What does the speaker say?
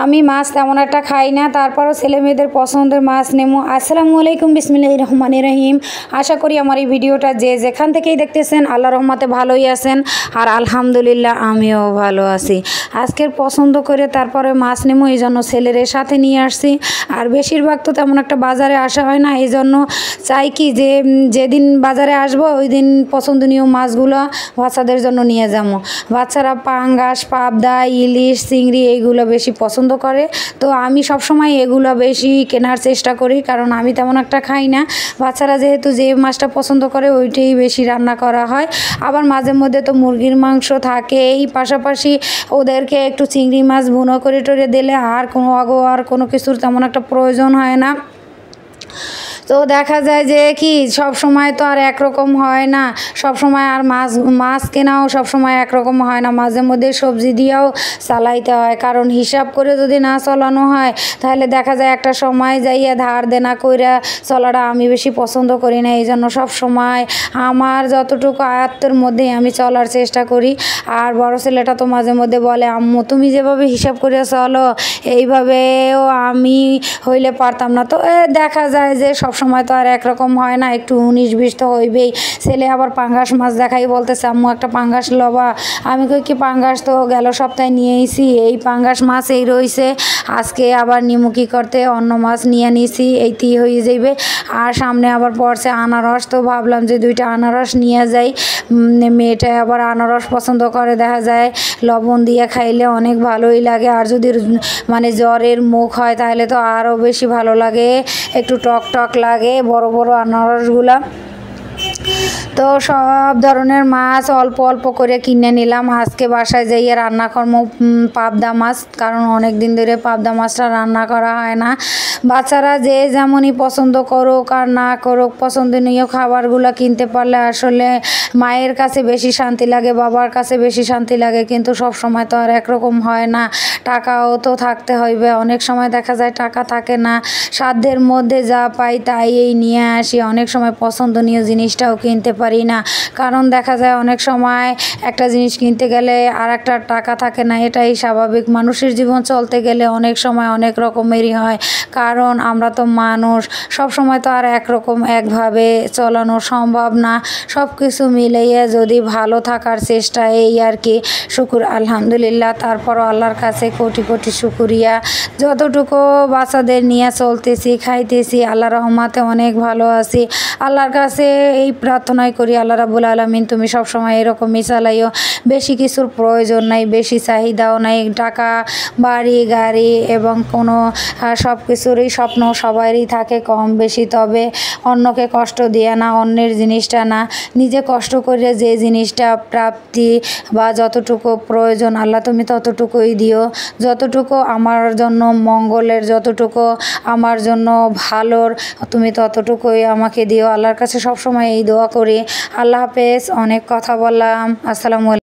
আমি মাছ তেমন একটা খাই না, তারপরও ছেলে মেয়েদের পছন্দের মাছ নেবো। আসসালামু আলাইকুম, বিসমিল্লাহির রহমানির রহিম। আশা করি আমার এই ভিডিওটা যে যেখান থেকেই দেখতেছেন আল্লাহ রহমতে ভালোই আছেন, আর আলহামদুলিল্লাহ আমিও ভালো আছি। আজকের পছন্দ করে তারপরে মাছ নেবো, এই জন্য ছেলের সাথে নিয়ে আসছি। আর বেশিরভাগ তো তেমন একটা বাজারে আসা হয় না, এই জন্য চাই কি যে যেদিন বাজারে আসবো ওই দিন পছন্দনীয় মাছগুলো বাচ্চাদের জন্য নিয়ে যাবো। বাচ্চারা পাঙ্গাস, পাবদা, ইলিশ, চিংড়ি এইগুলো বেশি পছন্দ করে, তো আমি সবসময় এগুলো বেশি কেনার চেষ্টা করি, কারণ আমি তেমন একটা খাই না। বাচ্চারা যেহেতু যে মাছটা পছন্দ করে ওইটাই বেশি রান্না করা হয়। আবার মাঝে মধ্যে তো মুরগির মাংস থাকে, এই পাশাপাশি ওদেরকে একটু চিংড়ি মাছ ভুনো করে টরে দিলে আর কোনো কিছুর তেমন একটা প্রয়োজন হয় না। তো দেখা যায় যে কি সব সময় তো আর একরকম হয় না, সব সময় আর মাছ কেনাও সব সময় একরকম হয় না। মাঝে মধ্যে সবজি দিয়েও চালাইতে হয়, কারণ হিসাব করে যদি না চালানো হয় তাহলে দেখা যায় একটা সময় যাইয়া ধার দেনা কইরা চলাটা আমি বেশি পছন্দ করি না। এই জন্য সব সময় আমার যতটুকু আয়ত্তের মধ্যেই আমি চলার চেষ্টা করি। আর বড় ছেলেটা তো মাঝে মধ্যে বলে, আম্মু তুমি যেভাবে হিসাব করে চলো এইভাবেও আমি হইলে পারতাম না। তো দেখা যায় যে সব সময় তো আর একরকম হয় না, একটু 19-20 তো হইবেই। ছেলে আবার পাঙ্গাস মাছ দেখাই বলতেছে, আম্মু একটা পাঙ্গাস লবা। আমি কই কি পাঙ্গাস তো গেল সপ্তাহে নিয়ে এসেছি, এই পাঙ্গাস মাছ এই রয়েছে, আজকে আবার নিমুখি করতে অন্য মাছ নিয়ে নিছি, এইটি হয়ে যাইবে। আর সামনে আবার পড়ছে আনারস, তো ভাবলাম যে 2টা আনারস নিয়ে যাই। মেয়েটা আবার আনারস পছন্দ করে, দেখা যায় লবণ দিয়ে খাইলে অনেক ভালোই লাগে। আর যদি মানে জ্বরের মুখ হয় তাহলে তো আরও বেশি ভালো লাগে, একটু টক টক লাগে বড় বড় আনারসগুলা। তো সব ধরনের মাছ অল্প অল্প করে কিনে নিলাম। আজকে বাসায় যাইয়ে রান্না করবো পাবদা মাছ, কারণ অনেক দিন ধরে পাবদা মাছটা রান্না করা হয় না। বাচ্চারা যে যেমনই পছন্দ করুক আর না করুক, পছন্দনীয় খাবারগুলো কিনতে পারলে আসলে মায়ের কাছে বেশি শান্তি লাগে, বাবার কাছে বেশি শান্তি লাগে। কিন্তু সব সময় তো আর একরকম হয় না, টাকাও তো থাকতে হইবে। অনেক সময় দেখা যায় টাকা থাকে না, সাধ্যের মধ্যে যা পাই তাই নিয়ে আসি। অনেক সময় পছন্দনীয় জিনিসটাও কিনতে পারি না, কারণ দেখা যায় অনেক সময় একটা জিনিস কিনতে গেলে আর একটা টাকা থাকে না। এটাই স্বাভাবিক, মানুষের জীবন চলতে গেলে অনেক সময় অনেক রকমেরই হয়, কারণ আমরা তো মানুষ, সব সময় তো আর একভাবে চলানো সম্ভব না। সব কিছু মিলিয়ে যদি ভালো থাকার চেষ্টা, এই আর কি। শুকুর আলহামদুলিল্লাহ, তারপরও আল্লাহর কাছে কোটি কোটি শুকুরিয়া, যতটুকু বাচ্চাদের নিয়ে চলতেছি খাইতেছি আল্লাহ রহমতে অনেক ভালো আছি। আল্লাহর কাছে এই প্রার্থনাই করি, আল্লাহ রাব্বুল আলামিন তুমি সবসময় এরকমই চালাইও। বেশি কিছুর প্রয়োজন নাই, বেশি চাহিদাও নাই, টাকা বাড়ি গাড়ি এবং কোনো সব কিছুরই স্বপ্ন সবারই থাকে কম বেশি, তবে অন্যকে কষ্ট দিয়ে না, অন্যের জিনিসটা না, নিজে কষ্ট করে যে জিনিসটা প্রাপ্তি বা যতটুকু প্রয়োজন আল্লাহ তুমি ততটুকুই দিও। যতটুকু আমার জন্য মঙ্গলের, যতটুকু আমার জন্য ভালোর তুমি ততটুকুই আমাকে দিও। আল্লাহর কাছে সবসময় এই দোয়া করি। আল্লাহ হাফেজ, অনেক কথা বললাম। আসসালামু আলাইকুম।